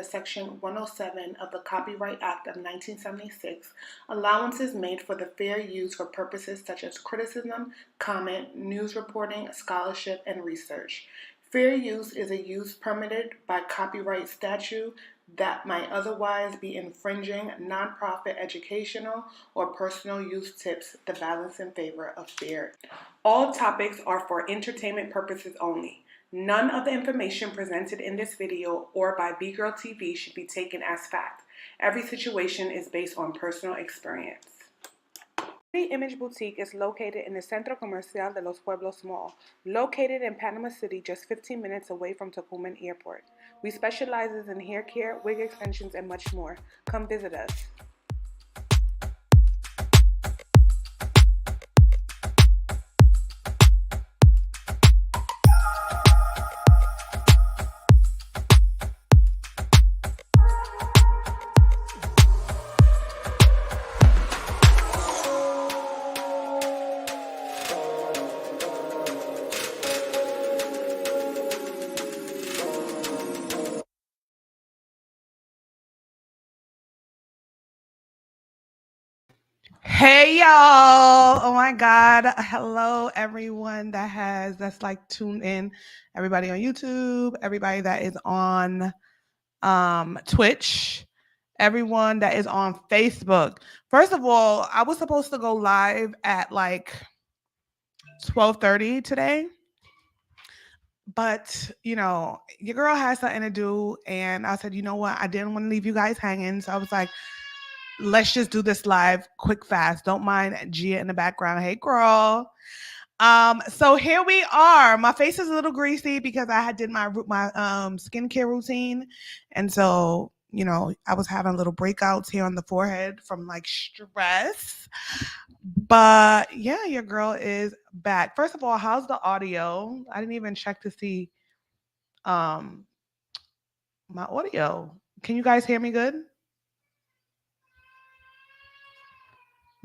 under Section 107 of the Copyright Act of 1976, allowance is made for the fair use for purposes such as criticism, comment, news reporting, scholarship, and research. Fair use is a use permitted by copyright statute that might otherwise be infringing nonprofit educational or personal use tips the balance in favor of fair. All topics are for entertainment purposes only. None of the information presented in this video or by B-Girl TV should be taken as fact. Every situation is based on personal experience. Pretty Image Boutique is located in the Centro Comercial de los Pueblos Mall, located in Panama City, just 15 minutes away from Tocumen Airport. We specialize in hair care, wig extensions, and much more. Come visit us. Hey y'all. Oh my God. Hello everyone that's like tuned in. Everybody on YouTube, everybody that is on Twitch, everyone that is on Facebook. First of all, I was supposed to go live at like 12:30 today. But, your girl has something to do. And I said, you know what? I didn't want to leave you guys hanging. So I was like, let's just do this live quick, fast. Don't mind Gia in the background. Hey, girl. So here we are. My face is a little greasy because I did my skincare routine. And so, I was having little breakouts here on the forehead from like stress. But yeah, your girl is back. First of all, how's the audio? I didn't even check to see my audio. Can you guys hear me good?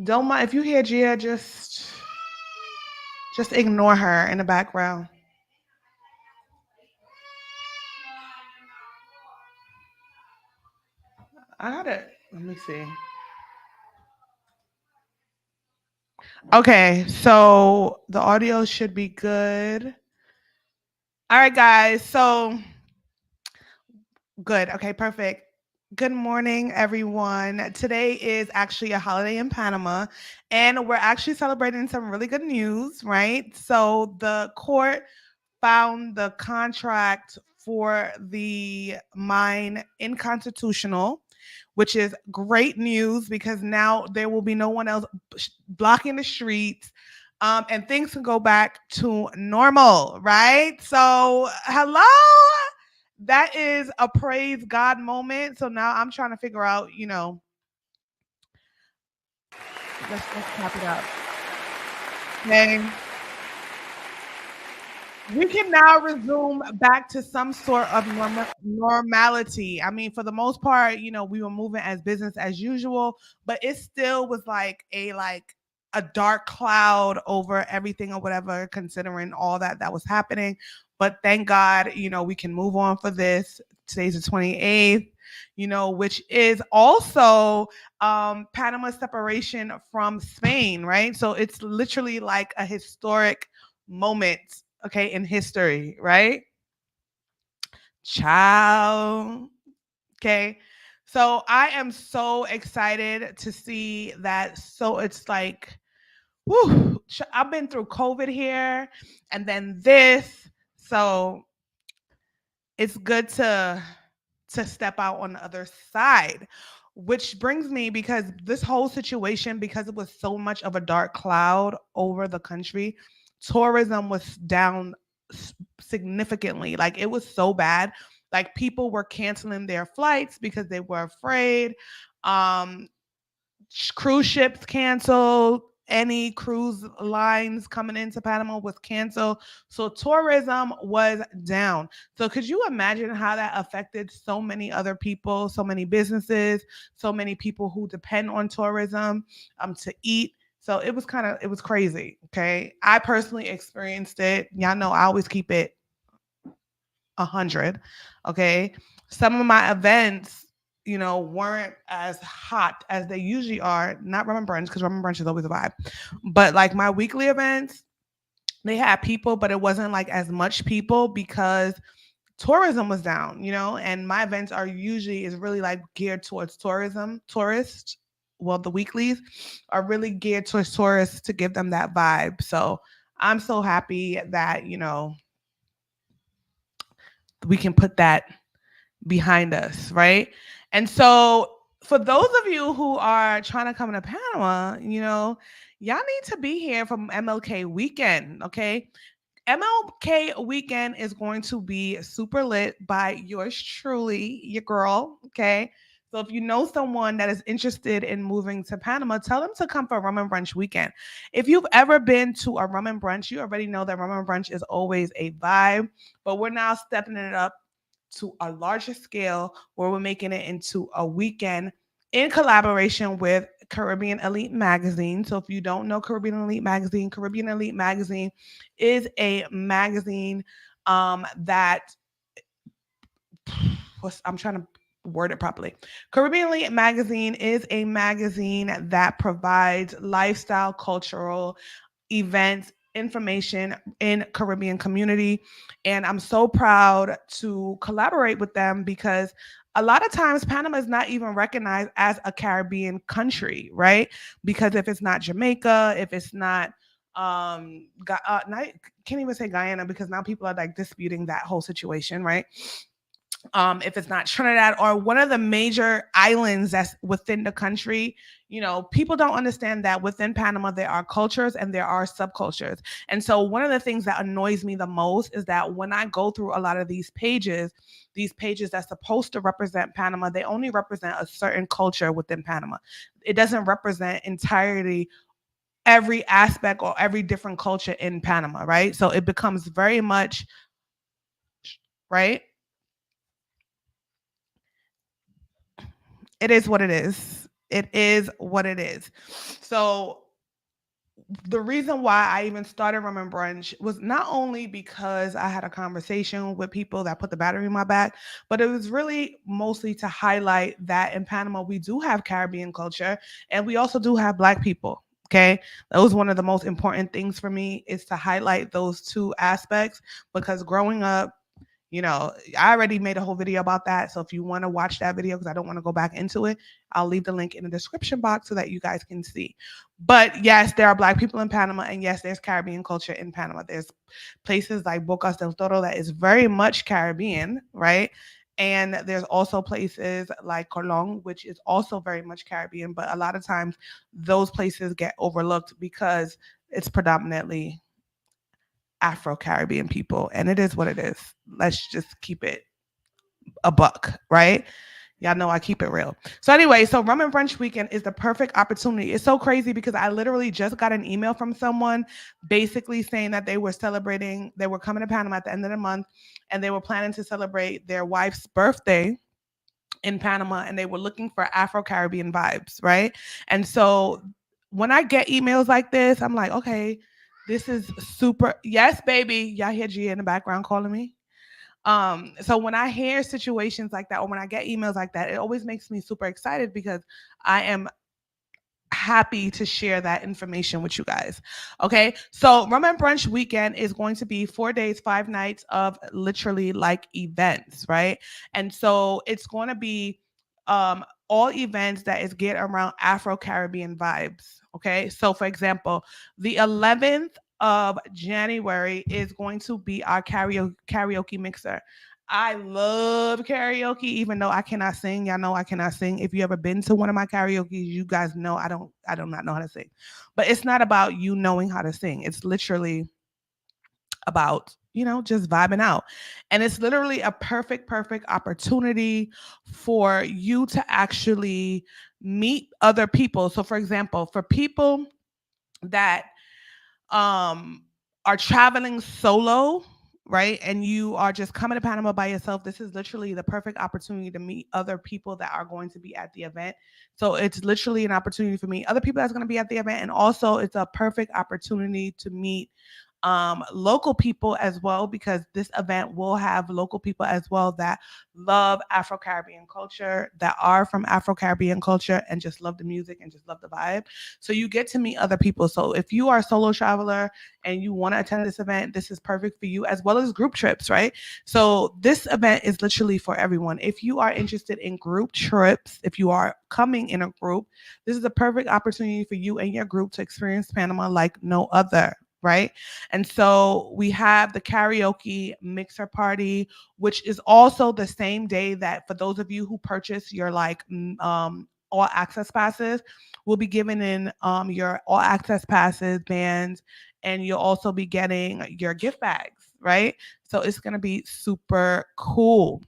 Don't mind if you hear Gia, just ignore her in the background. I got it. Let me see. Okay, so the audio should be good. All right, guys. So good. Okay, perfect. Good morning, everyone. Today is actually a holiday in Panama, and we're actually celebrating some really good news, right? So the court found the contract for the mine inconstitutional, which is great news because now there will be no one else blocking the streets. And things can go back to normal, right? So, hello. That is a praise God moment. So now I'm trying to figure out, let's cap it up. Okay. We can now resume back to some sort of normality. I mean, for the most part, we were moving as business as usual, but it still was like a dark cloud over everything or whatever, considering all that was happening. But thank God, we can move on for this. Today's the 28th, which is also Panama's separation from Spain, right? So it's literally like a historic moment, okay, in history, right? Ciao. Okay. So I am so excited to see that. So it's like, whew, I've been through COVID here and then this. So it's good to step out on the other side. Which brings me, because this whole situation, because it was so much of a dark cloud over the country, tourism was down significantly. Like it was so bad. Like people were canceling their flights because they were afraid. Cruise ships canceled. Any cruise lines coming into Panama was canceled. So tourism was down. So could you imagine how that affected so many other people, so many businesses, so many people who depend on tourism to eat? So it was crazy. Okay. I personally experienced it. Y'all know I always keep it 100. Okay. some of my events, weren't as hot as they usually are. Not Rum and Brunch, because Rum and Brunch is always a vibe. But like my weekly events, they had people, but it wasn't like as much people because tourism was down, and my events are usually is really like geared towards tourism, tourists. Well, the weeklies are really geared towards tourists to give them that vibe. So I'm so happy that, we can put that behind us, right? And so for those of you who are trying to come to Panama, y'all need to be here from MLK weekend, okay? MLK weekend is going to be super lit by yours truly, your girl. Okay. So if you know someone that is interested in moving to Panama, tell them to come for Rum and Brunch weekend. If you've ever been to a Rum and Brunch, you already know that Rum and Brunch is always a vibe, but we're now stepping it up to a larger scale where we're making it into a weekend in collaboration with Caribbean Elite Magazine. So if you don't know Caribbean Elite Magazine is a magazine that I'm trying to word it properly. Caribbean Elite Magazine is a magazine that provides lifestyle, cultural, events, information in Caribbean community. And I'm so proud to collaborate with them because a lot of times Panama is not even recognized as a Caribbean country, right? Because if it's not Jamaica, if it's not not, can't even say Guyana because now people are like disputing that whole situation, right? If it's not Trinidad or one of the major islands that's within the country, people don't understand that within Panama there are cultures and there are subcultures. And so one of the things that annoys me the most is that when I go through a lot of these pages that's supposed to represent Panama, they only represent a certain culture within Panama. It doesn't represent entirely every aspect or every different culture in Panama, right? So it becomes very much, right? It is what it is. It is what it is. So the reason why I even started Rum and Brunch was not only because I had a conversation with people that put the battery in my back, but it was really mostly to highlight that in Panama we do have Caribbean culture and we also do have Black people. Okay, that was one of the most important things for me is to highlight those two aspects because growing up, I already made a whole video about that. So if you want to watch that video, because I don't want to go back into it, I'll leave the link in the description box so that you guys can see. But yes, there are Black people in Panama, and yes, there's Caribbean culture in Panama. There's places like Bocas del Toro that is very much Caribbean, right? And there's also places like Colón, which is also very much Caribbean, but a lot of times those places get overlooked because it's predominantly Afro Caribbean people, and it is what it is. Let's just keep it a buck, right? Y'all know I keep it real. So anyway, so Rum and Brunch weekend is the perfect opportunity. It's so crazy because I literally just got an email from someone basically saying that they were coming to Panama at the end of the month and they were planning to celebrate their wife's birthday in Panama and they were looking for Afro Caribbean vibes, right? And so when I get emails like this, I'm like, okay, this is super. Yes, baby. Y'all hear Gia in the background calling me? So when I hear situations like that or when I get emails like that, it always makes me super excited because I am happy to share that information with you guys. Okay. So Rum and Brunch weekend is going to be 4 days, 5 nights of literally like events, right? And so it's going to be all events that is geared around Afro Caribbean vibes. Okay. So for example, the 11th of January is going to be our karaoke mixer. I love karaoke, even though I cannot sing. Y'all know I cannot sing. If you ever been to one of my karaoke, you guys know I do not know how to sing. But it's not about you knowing how to sing. It's literally about, just vibing out. And it's literally a perfect opportunity for you to actually meet other people. So for example, for people that um are traveling solo, right? And you are just coming to Panama by yourself, this is literally the perfect opportunity to meet other people that are going to be at the event. So it's literally an opportunity for me, other people that's going to be at the event, and also it's a perfect opportunity to meet local people as well, because this event will have local people as well that love Afro Caribbean culture, that are from Afro Caribbean culture, and just love the music and just love the vibe. So you get to meet other people. So if you are a solo traveler and you want to attend this event, this is perfect for you, as well as group trips, right? So this event is literally for everyone. If you are interested in group trips, if you are coming in a group, this is a perfect opportunity for you and your group to experience Panama like no other, right? And so we have the karaoke mixer party, which is also the same day that, for those of you who purchase your like all access passes, will be given in your all access passes, bands, and you'll also be getting your gift bags, right? So it's gonna be super cool.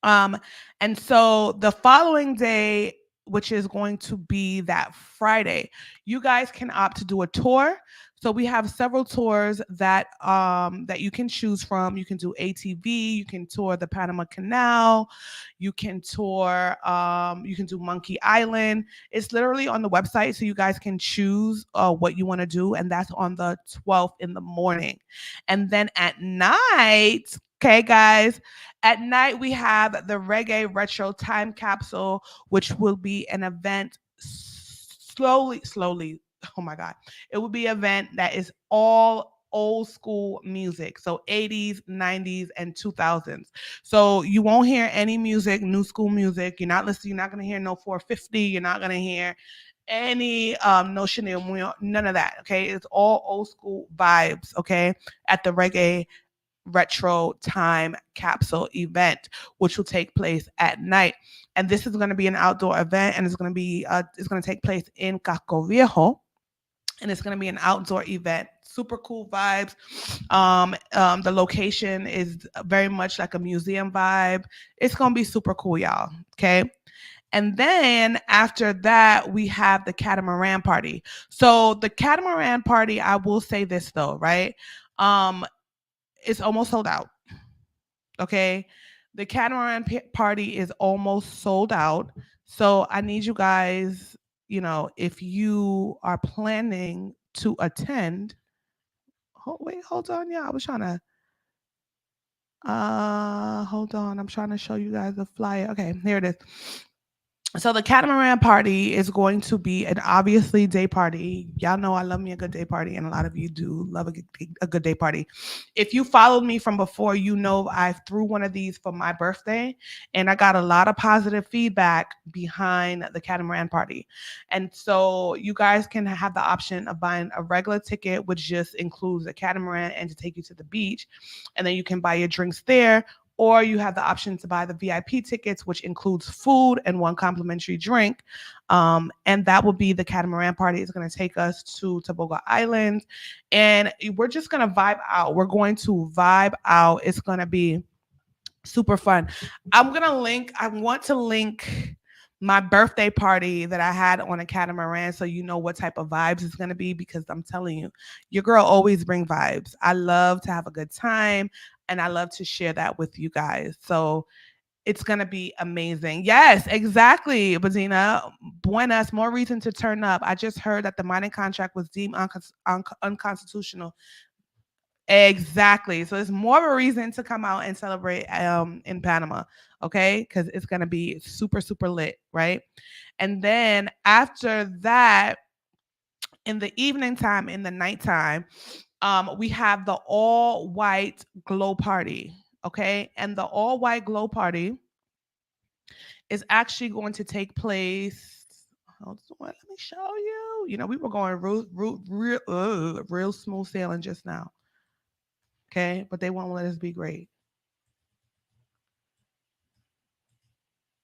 Um, and so the following day, which is going to be that Friday, you guys can opt to do a tour. So we have several tours that you can choose from. You can do ATV, you can tour the Panama Canal, you can tour, you can do Monkey Island. It's literally on the website, so you guys can choose what you want to do, and that's on the 12th in the morning. And then at night, okay, guys, at night, we have the Reggae Retro Time Capsule, which will be an event slowly. Oh my God. It will be an event that is all old school music. So 80s, 90s, and 2000s. So you won't hear any music, new school music. You're not listening, you're not going to hear no 450. You're not going to hear any no Chanel, none of that. Okay. It's all old school vibes. Okay. At the Reggae Retro Time Capsule event, which will take place at night. And this is going to be an outdoor event, and it's going to take place in Casco Viejo, and it's going to be an outdoor event. Super cool vibes. The location is very much like a museum vibe. It's going to be super cool, y'all. Okay. And then after that, we have the catamaran party. So the catamaran party, I will say this though, right? It's almost sold out. Okay. The catamaran party is almost sold out. So I need you guys, if you are planning to attend, wait, hold on. Yeah, I was trying to, hold on. I'm trying to show you guys the flyer. Okay, here it is. So the catamaran party is going to be an obviously day party. Y'all know I love me a good day party, and a lot of you do love a good day party. If you followed me from before, you know I threw one of these for my birthday, and I got a lot of positive feedback behind the catamaran party. And so you guys can have the option of buying a regular ticket, which just includes a catamaran and to take you to the beach, and then you can buy your drinks there, or you have the option to buy the VIP tickets, which includes food and one complimentary drink. And that will be the catamaran party. It's going to take us to Tobago Island, and we're just going to vibe out. We're going to vibe out. It's going to be super fun. I want to link my birthday party that I had on a catamaran, so you know what type of vibes it's going to be, because I'm telling you, your girl always bring vibes. I love to have a good time, and I love to share that with you guys. So it's going to be amazing. Yes, exactly, Bettina. Buenas, more reason to turn up. I just heard that the mining contract was deemed unconstitutional. Exactly. So it's more of a reason to come out and celebrate in Panama, okay? Because it's gonna be super, super lit, right? And then after that, in the evening time, in the nighttime, we have the all white glow party, okay? And the all white glow party is actually going to take place. Hold on, let me show you. We were going real smooth sailing just now. Okay, but they won't let us be great.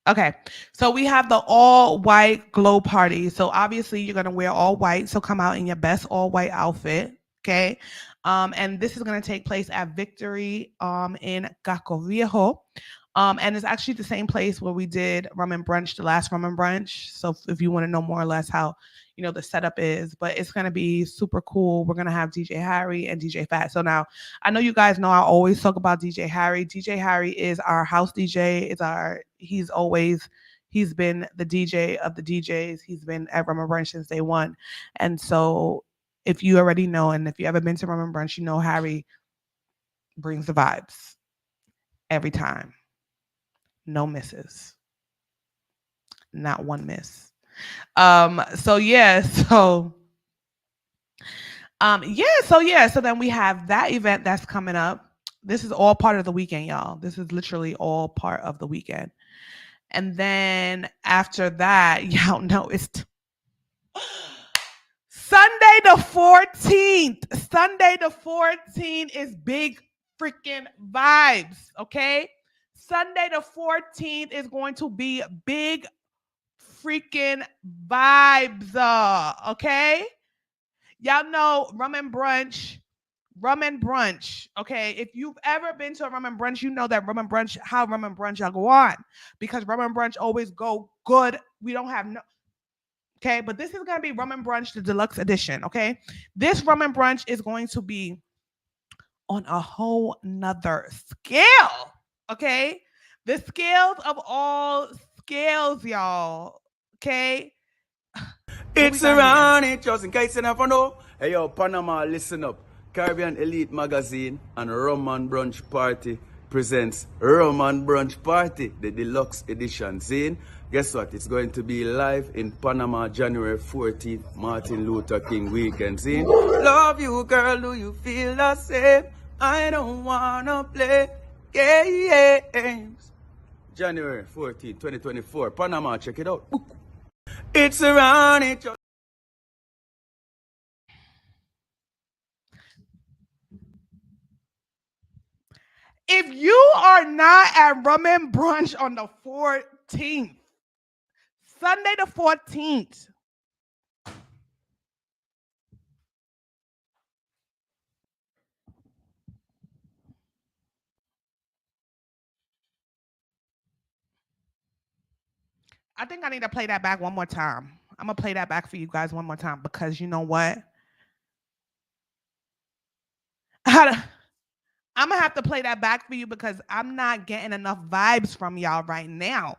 Okay, so we have the all white glow party. So obviously you're gonna wear all white. So come out in your best all white outfit. Okay, and this is gonna take place at Victory in Caco Viejo. And it's actually the same place where we did rum and brunch, the last rum and brunch. So if you want to know more or less how the setup is, but it's gonna be super cool. We're gonna have DJ Harry and DJ Fat. So now I know you guys know I always talk about DJ Harry. DJ Harry is our house DJ. He's been the DJ of the DJs. He's been at Rum and Brunch since day one, and so if you already know, and if you ever been to rum and brunch, you know Harry brings the vibes every time. No misses. Not one miss. So yeah, so then we have that event that's coming up. This is all part of the weekend, y'all. This is literally all part of the weekend. And then after that, y'all know it's Sunday the 14th. Sunday the 14th is big freaking vibes, okay? Sunday the 14th is going to be big freaking vibes, okay? Y'all know rum and brunch. Rum and brunch, okay? If you've ever been to a rum and brunch, you know that rum and brunch, how rum and brunch y'all go on. Because rum and brunch always go good. We don't have no, okay? But this is going to be rum and brunch, the deluxe edition, okay? This rum and brunch is going to be on a whole nother scale, okay? The scales of all scales, y'all, okay? It's around it, just in case you never know. Hey yo, Panama, listen up. Caribbean Elite Magazine and Roman Brunch Party presents Roman Brunch Party, the deluxe edition. Zane, guess what? It's going to be live in Panama, January 14th, Martin Luther King weekend. Zane, love you, girl. Do you feel the same? I don't wanna play games. January 14th, 2024, Panama. Check it out. It's around it. If you are not at rum and brunch on the 14th, Sunday the 14th, I think I need to play that back one more time. I'm going to play that back for you guys one more time because you know what? I'm going to have to play that back for you because I'm not getting enough vibes from y'all right now.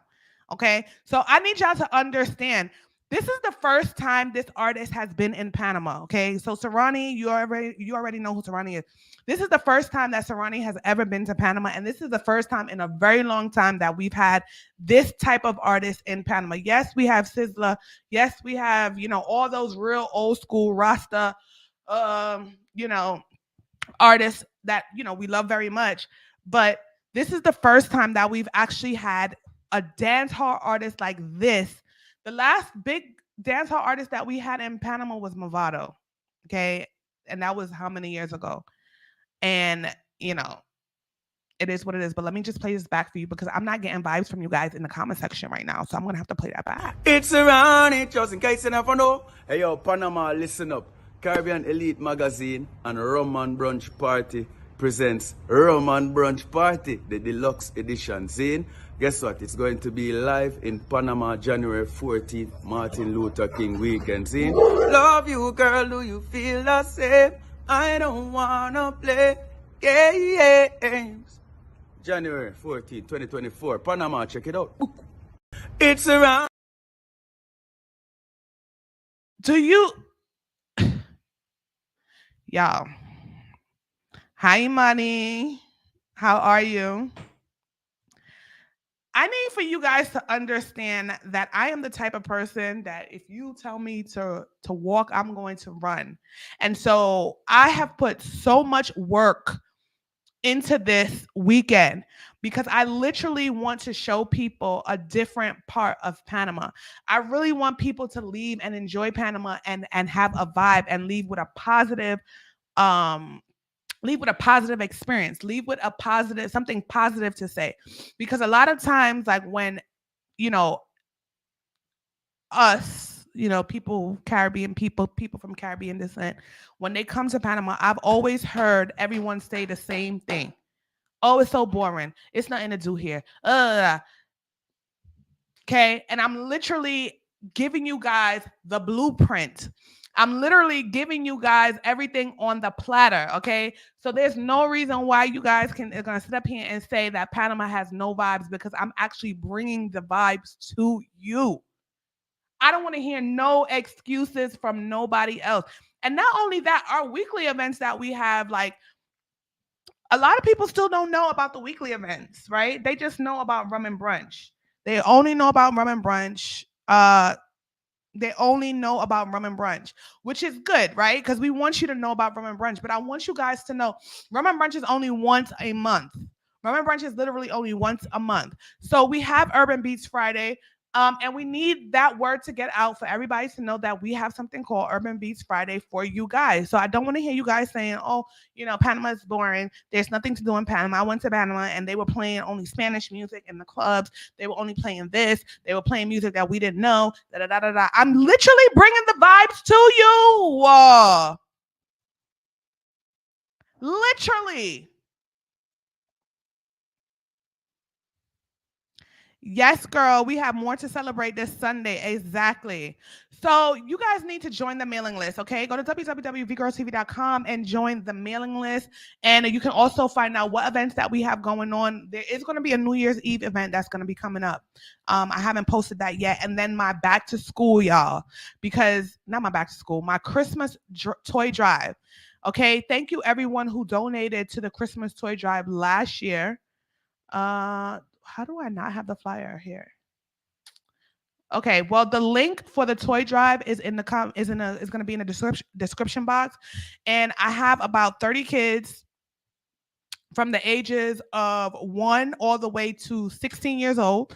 Okay? So I need y'all to understand this is the first time this artist has been in Panama. Okay? So Serrani, you already know who Serrani is. This is the first time that Serrani has ever been to Panama, and this is the first time in a very long time that we've had this type of artist in Panama. Yes, we have Sizzla. Yes, we have, all those real old school Rasta, artists that, we love very much. But this is the first time that we've actually had a dance hall artist like this. The last big dance hall artist that we had in Panama was Movado. Okay. And that was how many years ago? And, it is what it is. But let me just play this back for you because I'm not getting vibes from you guys in the comment section right now. So I'm going to have to play that back. It's around it, just in case you never know. Hey, yo, Panama, listen up. Caribbean Elite Magazine and Roman Brunch Party presents Roman Brunch Party, the deluxe edition. Zane, guess what? It's going to be live in Panama, January 14th, Martin Luther King weekend. Zane, love you, girl. Do you feel the same? I don't wanna play games. January 14th, 2024, Panama. Check it out. It's around. Do you, y'all? Hi, Money. How are you? I need for you guys to understand that I am the type of person that if you tell me to walk, I'm going to run. And so I have put so much work into this weekend because I literally want to show people a different part of Panama. I really want people to leave and enjoy Panama and have a vibe and leave with a positive experience, leave with a positive, something positive to say. Because a lot of times, like when, us, people, Caribbean people from Caribbean descent, when they come to Panama, I've always heard everyone say the same thing. Oh, it's so boring. It's nothing to do here. Okay. And I'm literally giving you guys the blueprint. I'm literally giving you guys everything on the platter, okay? So there's no reason why you guys are gonna sit up here and say that Panama has no vibes because I'm actually bringing the vibes to you. I don't want to hear no excuses from nobody else. And not only that, our weekly events that we have, like, a lot of people still don't know about the weekly events, right? They just know about rum and brunch. They only know about rum and brunch. They only know about rum and brunch, which is good, right? Because we want you to know about rum and brunch. But I want you guys to know rum and brunch is only once a month. Rum and brunch is literally only once a month. So we have Urban Beats Friday. And we need that word to get out for everybody to know that we have something called Urban Beats Friday for you guys. So I don't want to hear you guys saying, oh, Panama is boring. There's nothing to do in Panama. I went to Panama and they were playing only Spanish music in the clubs. They were only playing this. They were playing music that we didn't know. Da, da, da, da, da. I'm literally bringing the vibes to you. Literally. Yes, girl, we have more to celebrate this Sunday. Exactly. So you guys need to join the mailing list, okay? Go to www.vgirlstv.com and join the mailing list. And you can also find out what events that we have going on. There is going to be a New Year's Eve event that's going to be coming up. I haven't posted that yet. And then my back to school, y'all, because not my back to school, my Christmas toy drive. Okay, thank you everyone who donated to the Christmas toy drive last year. How do I not have the flyer here? Okay, well, the link for the toy drive is going to be in the description box, and I have about 30 kids from the ages of 1 all the way to 16 years old.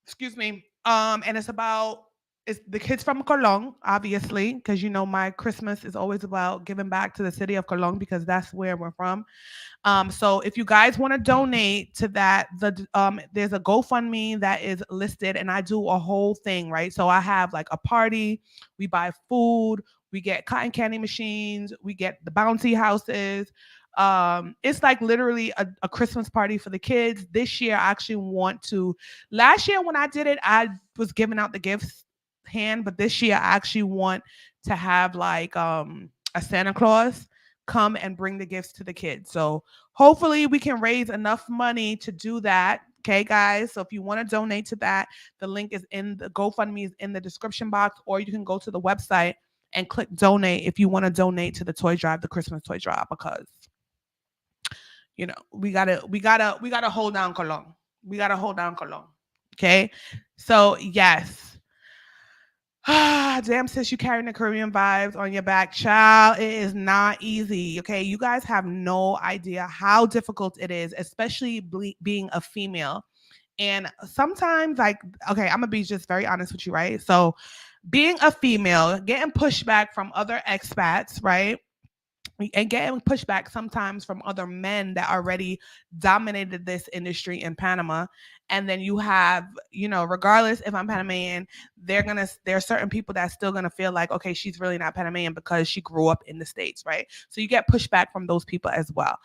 Excuse me. And it's the kids from Cologne, obviously, because my Christmas is always about giving back to the city of Cologne because that's where we're from. So if you guys want to donate to that, there's a GoFundMe that is listed, and I do a whole thing, right? So I have like a party, we buy food, we get cotton candy machines, we get the bouncy houses. It's like literally a Christmas party for the kids. This year, I actually last year when I did it, I was giving out the gifts hand, but this year I actually want to have like a Santa Claus come and bring the gifts to the kids. So hopefully we can raise enough money to do that. Okay, guys. So if you want to donate to that, the link is in the GoFundMe is in the description box, or you can go to the website and click donate if you want to donate to the toy drive, the Christmas toy drive, because we gotta hold down Cologne. We gotta hold down Cologne. Okay. So yes. Damn, sis, you carrying the Caribbean vibes on your back, child. It is not easy. Okay, you guys have no idea how difficult it is, especially being a female. And sometimes, like, okay, I'm gonna be just very honest with you, right? So, being a female, getting pushback from other expats, right? And getting pushback sometimes from other men that already dominated this industry in Panama. And then you have, regardless if I'm Panamanian, there are certain people that's still gonna feel like, okay, she's really not Panamanian because she grew up in the States, right? So you get pushback from those people as well.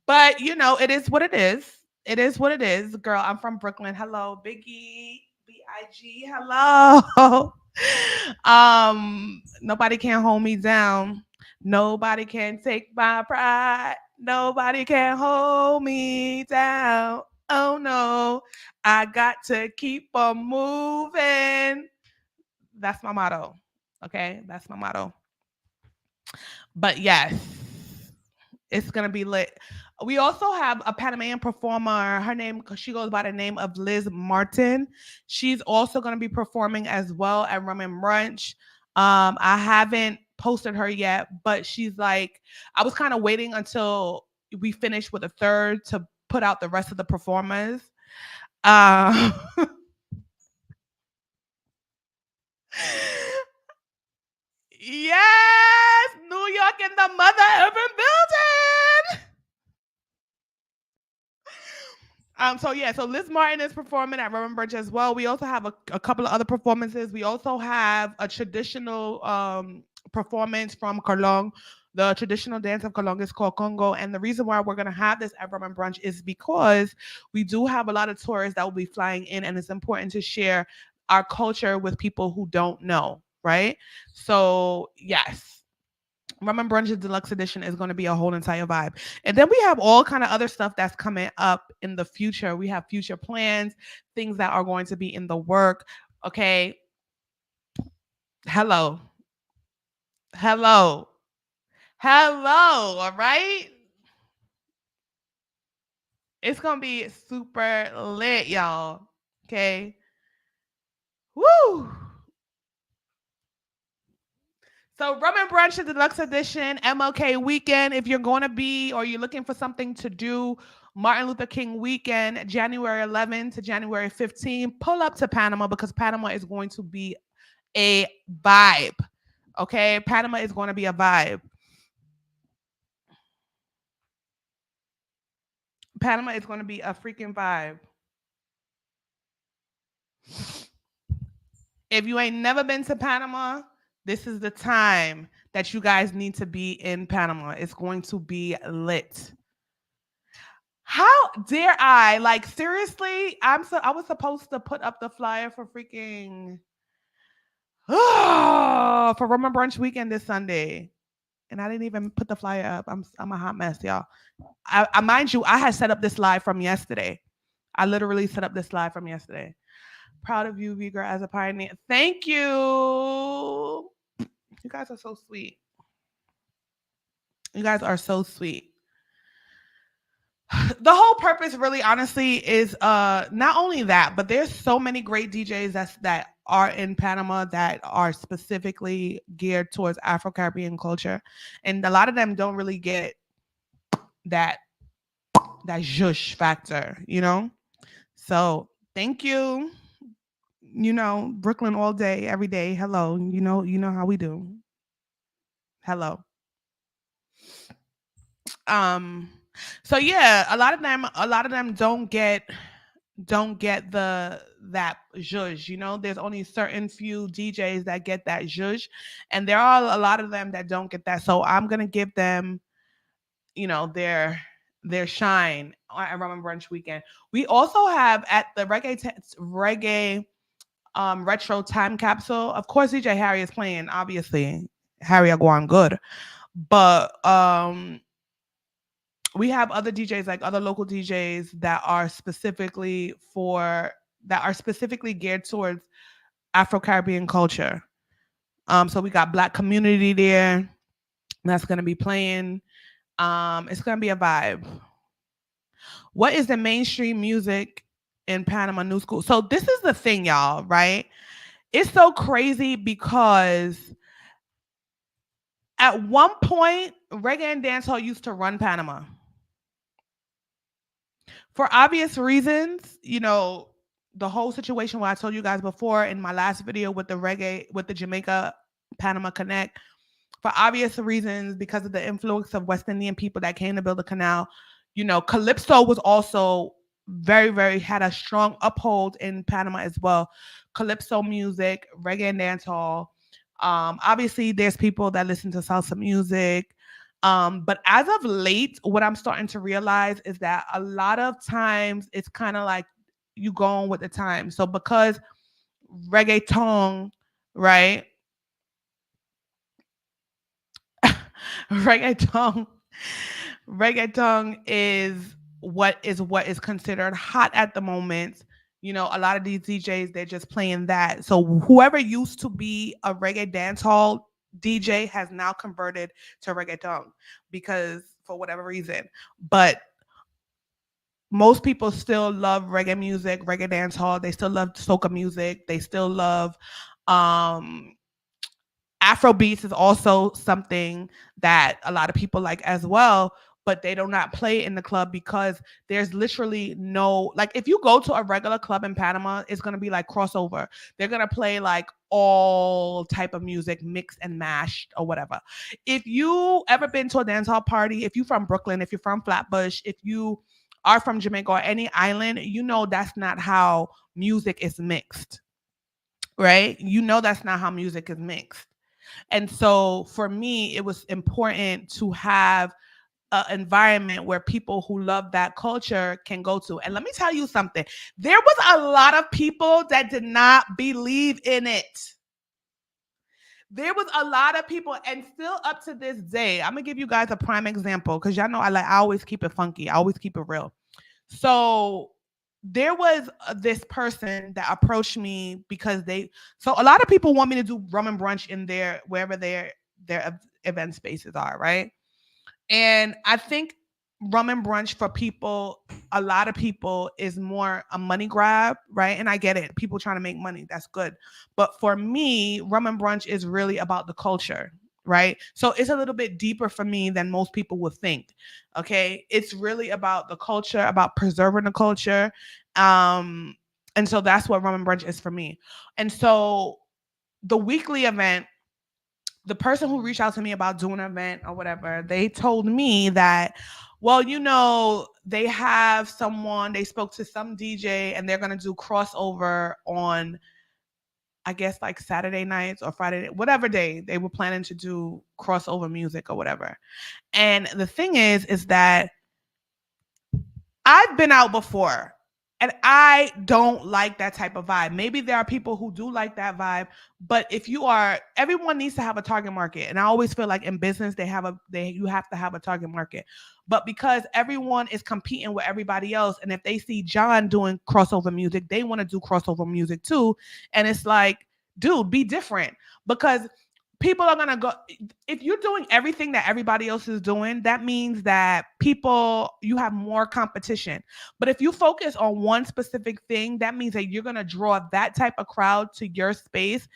But it is what it is. It is what it is. Girl, I'm from Brooklyn. Hello, Biggie, B-I-G. Hello. Nobody can hold me down. Nobody can take my pride. Nobody can hold me down. Oh no, I got to keep on moving. That's my motto. Okay, that's my motto. But yes, it's gonna be lit. We also have a Panamanian performer. She goes by the name of Liz Martin. She's also gonna be performing as well at Rum and Brunch. I haven't posted her yet, but she's like, I was kind of waiting until we finished with a third to put out the rest of the performers. Yes, New York in the mother urban building. So Liz Martin is performing at Rum and Brunch as well. We also have a couple of other performances. We also have a traditional performance from Cologne. The traditional dance of Cologne is called Congo. And the reason why we're going to have this at Rum and Brunch is because we do have a lot of tourists that will be flying in, and it's important to share our culture with people who don't know, right? So yes. Rum and Brunch's deluxe edition is going to be a whole entire vibe. And then we have all kind of other stuff that's coming up in the future. We have future plans, things that are going to be in the work. Okay. Hello. Hello. Hello. All right. It's going to be super lit, y'all. Okay. Woo. So Rum and Brunch the Deluxe Edition, MLK Weekend. If you're going to be or you're looking for something to do, Martin Luther King Weekend, January 11th to January 15th, pull up to Panama because Panama is going to be a vibe. Okay? Panama is going to be a vibe. Panama is going to be a freaking vibe. If you ain't never been to Panama, this is the time that you guys need to be in Panama. It's going to be lit. How dare I? Like seriously, I was supposed to put up the flyer for freaking for Rum and Brunch Weekend this Sunday, and I didn't even put the flyer up. I'm a hot mess, y'all. I mind you, I had set up this live from yesterday. I literally set up this live from yesterday. Proud of you, V Girl, as a pioneer. Thank you. You guys are so sweet. You guys are so sweet. The whole purpose really honestly is not only that, but there's so many great DJs that are in Panama that are specifically geared towards Afro-Caribbean culture, and a lot of them don't really get that zhush factor, you know. So thank you. You know, Brooklyn all day, every day. Hello. You know how we do. Hello. So yeah, a lot of them don't get that zhuzh, you know. There's only certain few DJs that get that zhuzh, and there are a lot of them that don't get that. So I'm gonna give them, you know, their shine at Rum and Brunch Weekend. We also have at the reggae retro time capsule. Of course, DJ Harry is playing. Obviously, Harry are going good, but we have other DJs, like other local DJs that are specifically geared towards Afro-Caribbean culture. So we got Black Community there that's going to be playing. It's going to be a vibe. What is the mainstream music in Panama New School? So this is the thing, y'all, right? It's so crazy because at one point, reggae and dancehall used to run Panama. For obvious reasons, you know, the whole situation where I told you guys before in my last video with the Jamaica Panama Connect, for obvious reasons, because of the influence of West Indian people that came to build the canal, you know, Calypso was also very, very had a strong uphold in Panama as well. Calypso music, reggae and dancehall. Obviously, there's people that listen to salsa music. But as of late, what I'm starting to realize is that a lot of times it's kind of like you go on with the time. So because reggaeton, right? reggaeton is what is considered hot at the moment. You know, a lot of these DJs, they're just playing that. So whoever used to be a reggae dancehall DJ has now converted to reggaeton because for whatever reason. But most people still love reggae music, reggae dancehall. They still love soca music. They still love Afro beats is also something that a lot of people like as well, but they do not play in the club because there's literally no, like if you go to a regular club in Panama, it's going to be like crossover. They're going to play like all type of music mixed and mashed or whatever. If you ever been to a dancehall party, if you're from Brooklyn, if you're from Flatbush, if you are from Jamaica or any island, you know that's not how music is mixed, right? You know that's not how music is mixed. And so for me, it was important to have an environment where people who love that culture can go to. And let me tell you something. There was a lot of people that did not believe in it. There was a lot of people, and still up to this day, I'm going to give you guys a prime example because y'all know I always keep it funky. I always keep it real. So there was this person that approached me because so a lot of people want me to do rum and brunch in wherever their event spaces are, right? And I think rum and brunch for people, a lot of people, is more a money grab, right? And I get it. People trying to make money. That's good. But for me, rum and brunch is really about the culture, right? So it's a little bit deeper for me than most people would think. Okay. It's really about the culture, about preserving the culture. And so that's what rum and brunch is for me. And so the weekly event, the person who reached out to me about doing an event or whatever, they told me that, well, they have someone, they spoke to some DJ and they're going to do crossover on, I guess, like Saturday nights or Friday, whatever day they were planning to do crossover music or whatever. And the thing is that I've been out before and I don't like that type of vibe. Maybe there are people who do like that vibe, but everyone needs to have a target market. And I always feel like in business, you have to have a target market. But because everyone is competing with everybody else, and if they see John doing crossover music, they want to do crossover music too. And it's like, dude, be different, because people are going to go. If you're doing everything that everybody else is doing, that means that you have more competition. But if you focus on one specific thing, that means that you're going to draw that type of crowd to your space.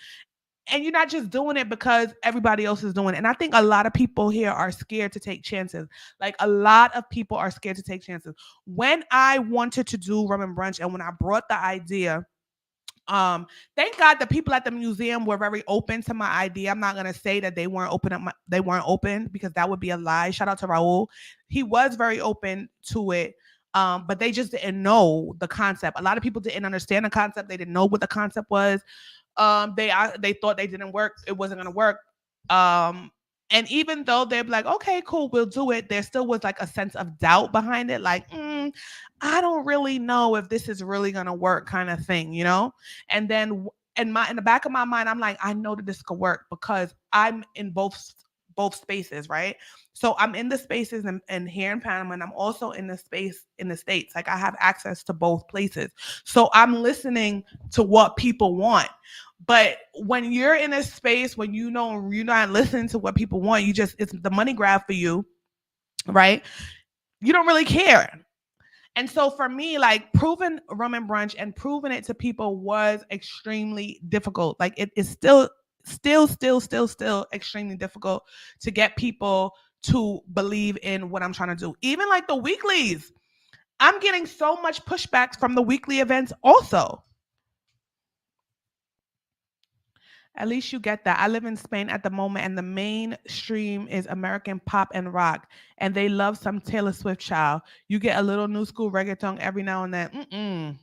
And you're not just doing it because everybody else is doing it. And I think a lot of people here are scared to take chances. Like, a lot of people are scared to take chances. When I wanted to do rum and brunch, and when I brought the idea, thank God the people at the museum were very open to my idea. I'm not gonna say that they weren't open, because that would be a lie. Shout out to Raul. He was very open to it. But they just didn't know the concept. A lot of people didn't understand the concept. They didn't know what the concept was. They thought they didn't work. It wasn't gonna work. And even though they're like, okay, cool, we'll do it, there still was like a sense of doubt behind it. Like, I don't really know if this is really going to work, kind of thing, And then in the back of my mind, I'm like, I know that this could work because I'm in both spaces, right? So I'm in the spaces and here in Panama, and I'm also in the space in the States. Like, I have access to both places. So I'm listening to what people want. But when you're in a space when you're not listening to what people want, it's the money grab for you, right? You don't really care. And so for me, like, proving rum and brunch and proving it to people was extremely difficult. Like, it is still extremely difficult to get people to believe in what I'm trying to do. Even like the weeklies, I'm getting so much pushback from the weekly events also. At least you get that. I live in Spain at the moment, and the mainstream is American pop and rock, and they love some Taylor Swift, child. You get a little new school reggaeton every now and then.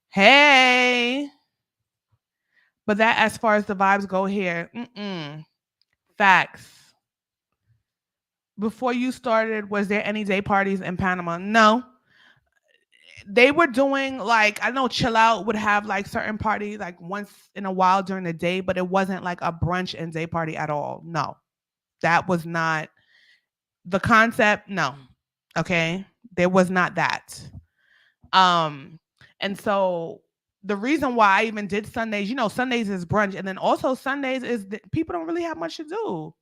Hey, but that, as far as the vibes go here, facts. Before you started, was there any day parties in Panama? No. They were doing, like, I know Chill Out would have like certain parties like once in a while during the day, but it wasn't like a brunch and day party at all. No, that was not the concept. No. Okay. There was not that. And so the reason why I even did Sundays, Sundays is brunch. And then also Sundays is people don't really have much to do.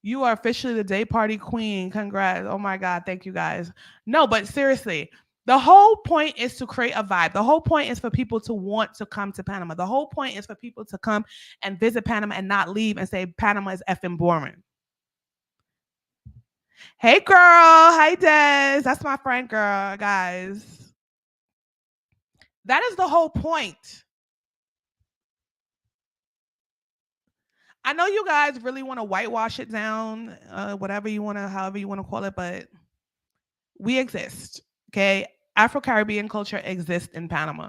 You are officially the day party queen. Congrats. Oh my God. Thank you guys. No, but seriously, the whole point is to create a vibe. The whole point is for people to want to come to Panama. The whole point is for people to come and visit Panama and not leave and say Panama is effing boring. Hey girl. Hi Des. That's my friend girl, guys. That is the whole point. I know you guys really want to whitewash it down, however you want to call it, but we exist, okay? Afro-Caribbean culture exists in Panama.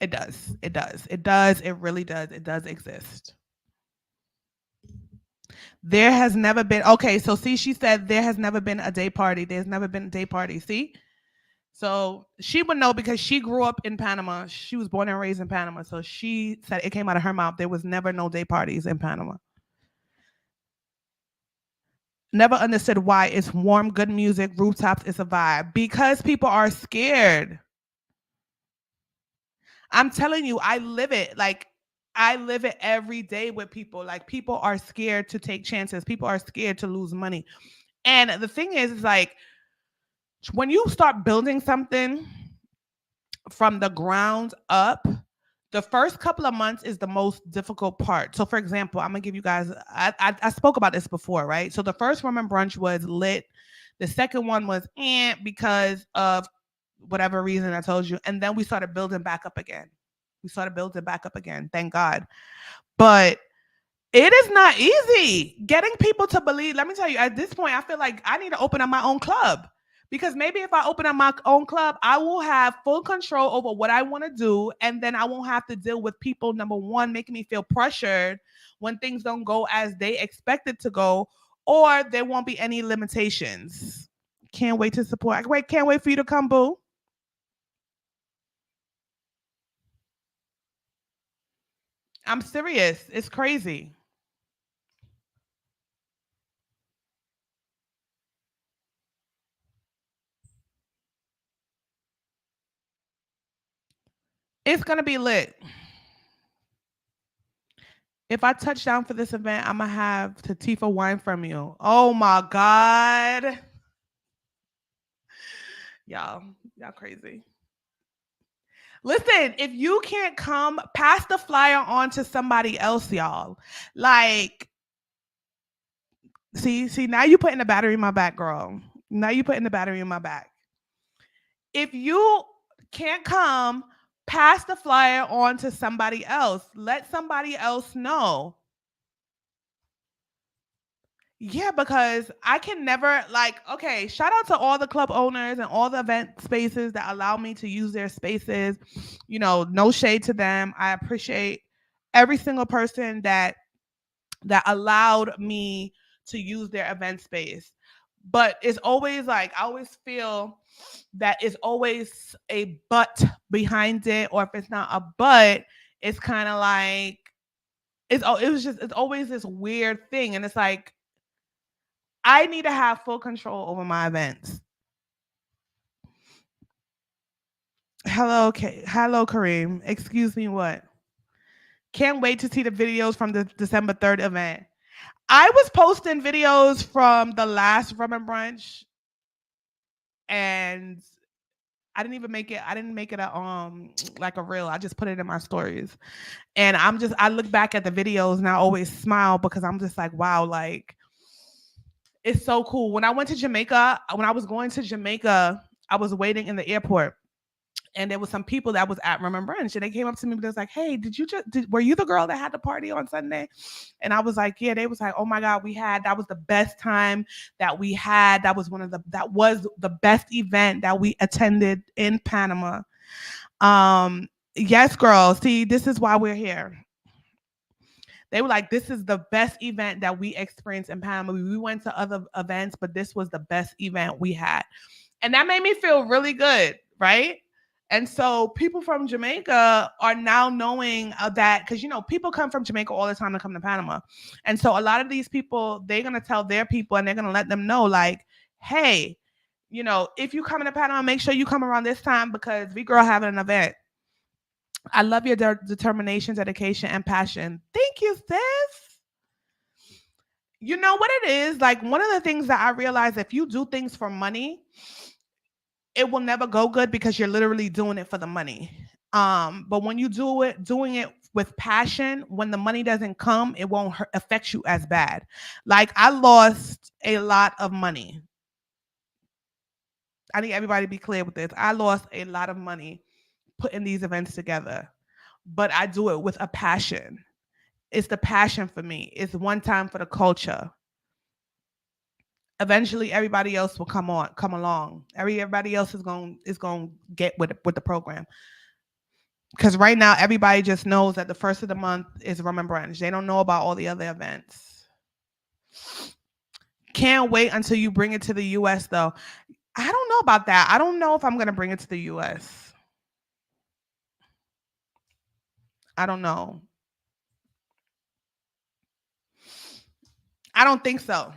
It does. It really does. It does exist. There has never been, okay, so see, she said there has never been a day party. There's never been a day party, see? So she would know because she grew up in Panama. She was born and raised in Panama. So she said it came out of her mouth. There was never no day parties in Panama. Never understood why. It's warm, good music, rooftops, it's a vibe. Because people are scared. I'm telling you, I live it. Like, I live it every day with people. Like, people are scared to take chances. People are scared to lose money. And the thing is like, when you start building something from the ground up, the first couple of months is the most difficult part. So, for example, I'm gonna give you guys. I spoke about this before, right? So the first Rum and Brunch was lit. The second one was because of whatever reason I told you, and then we started building back up again. We started building back up again. Thank God. But it is not easy getting people to believe. Let me tell you, at this point, I feel like I need to open up my own club. Because maybe if I open up my own club, I will have full control over what I want to do. And then I won't have to deal with people, number one, making me feel pressured when things don't go as they expect it to go, or there won't be any limitations. Can't wait to support. Can't wait for you to come, boo. I'm serious. It's crazy. It's going to be lit. If I touch down for this event, I'm gonna have Tatifa wine from you. Oh my God. Y'all crazy. Listen, if you can't come, pass the flyer on to somebody else, y'all. Like, see, now you putting the battery in my back, girl. Now you putting the battery in my back. If you can't come, pass the flyer on to somebody else. Let somebody else know. Yeah, because I can never okay, shout out to all the club owners and all the event spaces that allow me to use their spaces. No shade to them. I appreciate every single person that allowed me to use their event space. But it's always like I always feel that it's always a but behind it, or if it's not a but, it's kind of like it's always this weird thing, and it's like I need to have full control over my events. Hello, hello, Kareem. Excuse me, what? Can't wait to see the videos from the December 3rd event. I was posting videos from the last Rum and Brunch, and I didn't even make it. I didn't make it a like a reel. I just put it in my stories, and I look back at the videos and I always smile because I'm just like, wow, like it's so cool. When I went to Jamaica, when I was going to Jamaica, I was waiting in the airport, and there was some people that was at Rum and Brunch, and they came up to me and was like, "Hey, were you the girl that had the party on Sunday?" And I was like, "Yeah." They was like, "Oh my God, that was the best time that we had. That was the best event that we attended in Panama." Yes, girl. See, this is why we're here. They were like, "This is the best event that we experienced in Panama. We went to other events, but this was the best event we had." And that made me feel really good, right? And so people from Jamaica are now knowing that, because people come from Jamaica all the time to come to Panama. And so a lot of these people, they're going to tell their people and they're going to let them know, like, hey, if you come to Panama, make sure you come around this time because we girl having an event. I love your determination, dedication, and passion. Thank you, sis. You know what it is? Like, one of the things that I realize, if you do things for money, it will never go good because you're literally doing it for the money. But when you doing it with passion, when the money doesn't come, it won't affect you as bad. Like, I lost a lot of money. I need everybody to be clear with this. I lost a lot of money putting these events together, but I do it with a passion. It's the passion for me. It's one time for the culture. Eventually, everybody else will come along. Everybody else is going to get with the program. Because right now, everybody just knows that the first of the month is Rum and Brunch. They don't know about all the other events. Can't wait until you bring it to the US, though. I don't know about that. I don't know if I'm going to bring it to the US. I don't know. I don't think so.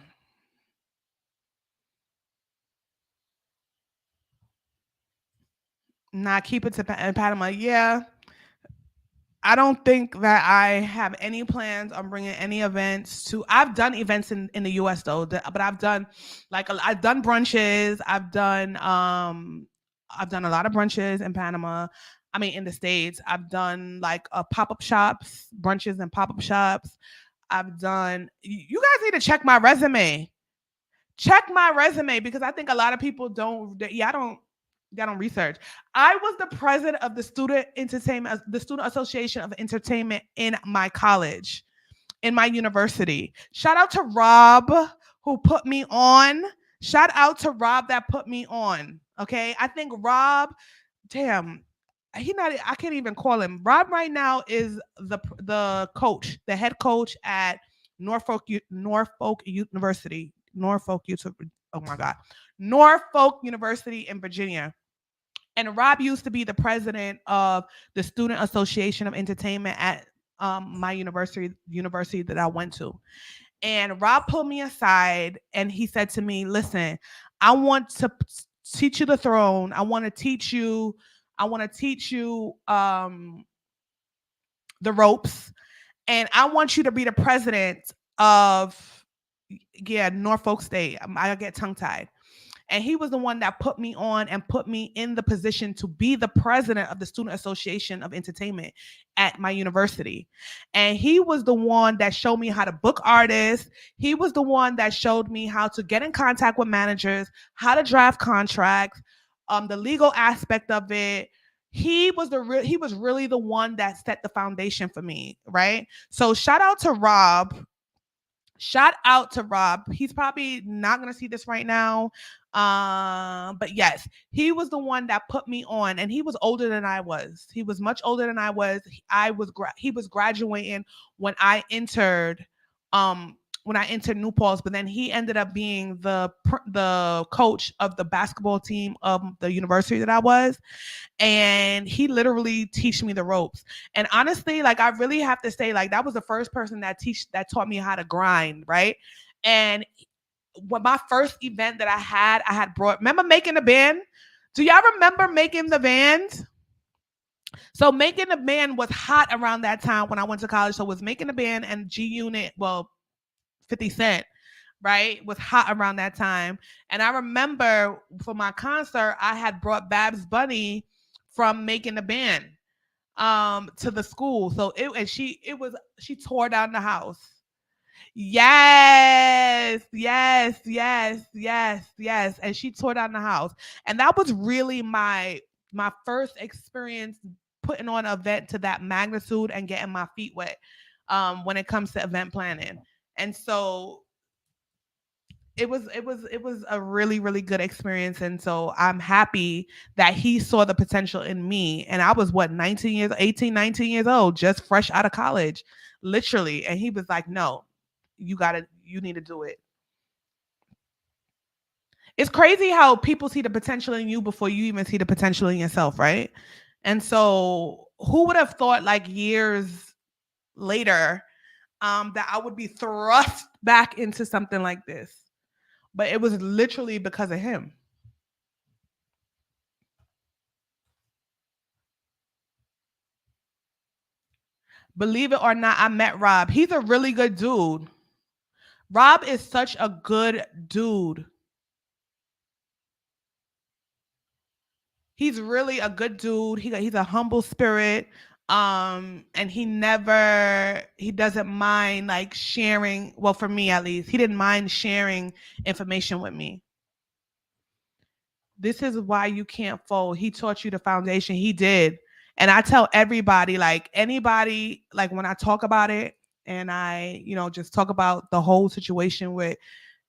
Not keep it to Panama. Yeah. I don't think that I have any plans on bringing any events to. I've done events in the U.S. though, but I've done I've done brunches. I've done a lot of brunches in Panama. I mean, in the States, I've done like pop up shops, brunches and pop up shops. I've done. You guys need to check my resume. Check my resume because I think a lot of people don't. Yeah, I don't. Y'all don't research. I was the president of the Student Association of Entertainment in my college, in my university. Shout out to Rob who put me on. Shout out to Rob that put me on. Okay, I think Rob. Damn, he not. I can't even call him Rob right now. Is the coach, the head coach at Norfolk University. Oh my God, Norfolk University in Virginia. And Rob used to be the president of the Student Association of Entertainment at my university that I went to. And Rob pulled me aside and he said to me, "Listen, I want to teach you the throne. I want to teach you. I want to teach you the ropes, and I want you to be the president of Norfolk State." I get tongue tied. And he was the one that put me on and put me in the position to be the president of the Student Association of Entertainment at my university. And he was the one that showed me how to book artists. He was the one that showed me how to get in contact with managers, how to draft contracts, the legal aspect of it. He was really the one that set the foundation for me, right? So shout out to Rob. Shout out to Rob. He's probably not going to see this right now. But yes, he was the one that put me on, and he was older than I was. He was much older than I was. He was graduating when I entered New Paltz, but then he ended up being the coach of the basketball team of the university that I was, and he literally teach me the ropes. And honestly, like I really have to say, like that was the first person that taught me how to grind, right? And when my first event that I had brought. Remember making the band? Do y'all remember making the band? So making the band was hot around that time when I went to college. So it was making the band and G Unit, well, 50 Cent, right, was hot around that time. And I remember for my concert, I had brought Babs Bunny from making the band to the school. So she tore down the house. Yes, yes, yes, yes, yes. And she tore down the house. And that was really my first experience putting on an event to that magnitude and getting my feet wet when it comes to event planning. And so it was a really, really good experience. And so I'm happy that he saw the potential in me. And I was 18, 19 years old, just fresh out of college, literally. And he was like, "No, you need to do it." It's crazy how people see the potential in you before you even see the potential in yourself, right? And so who would have thought like years later that I would be thrust back into something like this? But it was literally because of him. Believe it or not, I met Rob. He's a really good dude. Rob is such a good dude. He's really a good dude. He's a humble spirit. And he doesn't mind like sharing. Well, for me at least, he didn't mind sharing information with me. This is why you can't fold. He taught you the foundation. He did. And I tell everybody, like anybody, like when I talk about it and I, just talk about the whole situation with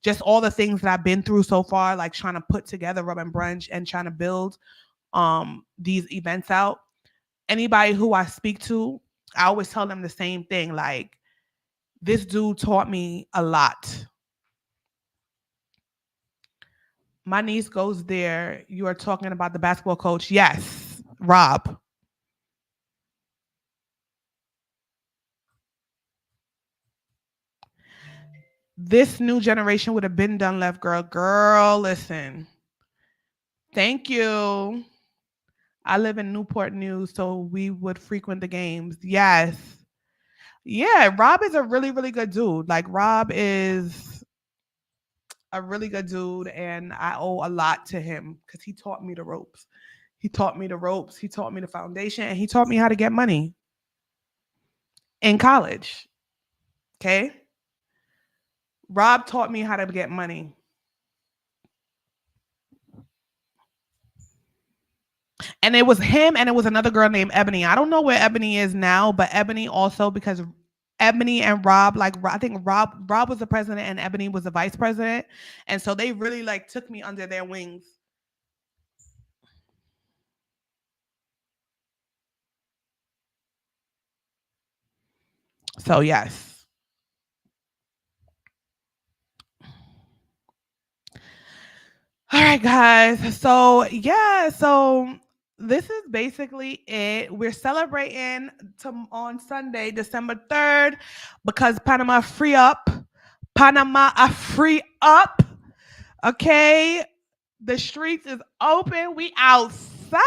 just all the things that I've been through so far, like trying to put together Rub and Brunch and trying to build these events out. Anybody who I speak to, I always tell them the same thing. Like, this dude taught me a lot. My niece goes there. You are talking about the basketball coach. Yes, Rob. This new generation would have been done left, girl. Girl, listen. Thank you. I live in Newport News, so we would frequent the games. Yes. Yeah, Rob is a really, really good dude. Like, Rob is a really good dude, and I owe a lot to him because he taught me the ropes. He taught me the ropes. He taught me the foundation, and he taught me how to get money in college. Okay. Rob taught me how to get money. And it was him and it was another girl named Ebony. I don't know where Ebony is now, but Ebony also, because Ebony and Rob, like, I think Rob was the president and Ebony was the vice president. And so they really like took me under their wings. So yes. All right, guys. So yeah, so this is basically it. We're celebrating on Sunday, December 3rd, because Panama free up. Panama are free up. Okay. The streets is open. We outside.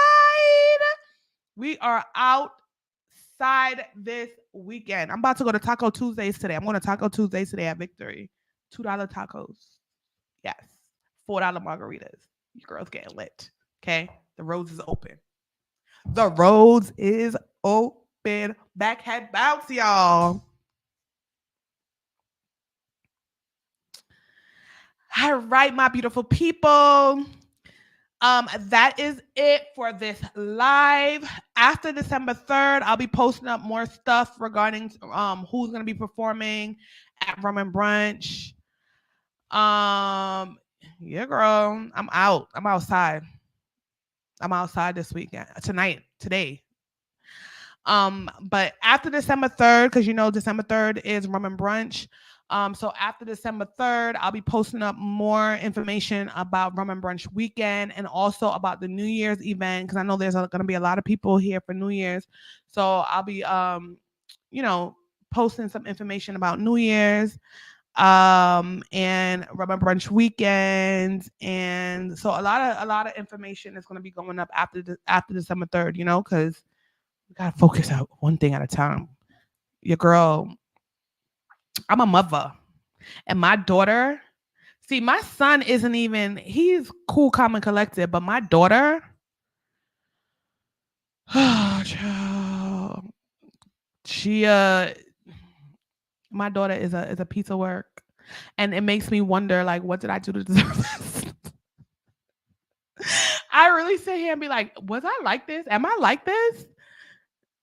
We are outside this weekend. I'm about to go to Taco Tuesdays today. I'm going to Taco Tuesdays today at Victory. $2 tacos. Yes. $4 margaritas. Your girl's getting lit. Okay. The roads is open. The roads is open. Backhead bounce, y'all. All right, my beautiful people. That is it for this live. After December 3rd, I'll be posting up more stuff regarding who's gonna be performing at Rum and Brunch. Yeah, girl, I'm out. I'm outside. I'm outside this weekend, today. But after December 3rd, because you know December 3rd is Rum and Brunch. So after December 3rd, I'll be posting up more information about Rum and Brunch weekend and also about the New Year's event, because I know there's going to be a lot of people here for New Year's. So I'll be, posting some information about New Year's and Rum and Brunch weekend. And so a lot of information is going to be going up after December 3rd, because we got to focus on one thing at a time. Your girl, I'm a mother. And my daughter, see, my son isn't even, he's cool, calm, and collected, but my daughter, my daughter is a piece of work. And it makes me wonder, like, what did I do to deserve this? I really sit here and be like, was I like this? Am I like this?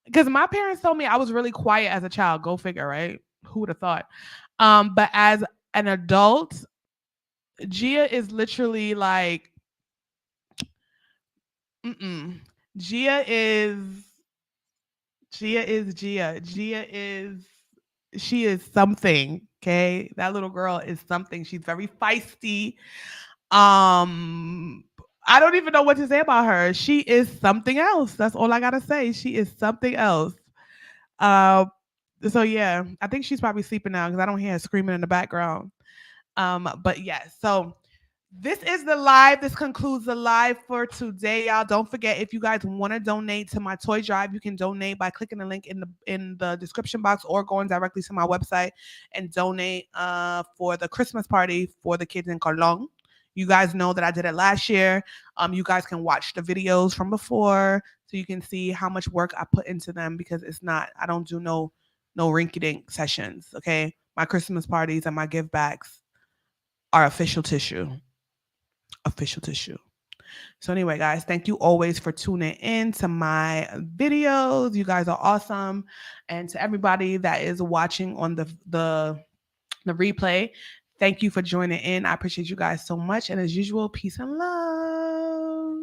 Because my parents told me I was really quiet as a child. Go figure, right? Who would have thought? But as an adult, Gia is literally like, Gia is Gia. She is something. Okay, that little girl is something. She's very feisty. I don't even know what to say about her. She is something else. That's all I gotta say. She is something else. So yeah, I think she's probably sleeping now because I don't hear her screaming in the background. But yes, so this is the live. This concludes the live for today, y'all. Don't forget, if you guys want to donate to my toy drive, you can donate by clicking the link in the description box or going directly to my website and donate for the Christmas party for the kids in Colón. You guys know that I did it last year. You guys can watch the videos from before so you can see how much work I put into them, because I don't do no rinky-dink sessions, okay? My Christmas parties and my give backs are official tissue. So anyway, guys, thank you always for tuning in to my videos. You guys are awesome. And to everybody that is watching on the replay, thank you for joining in. I appreciate you guys so much. And as usual, peace and love.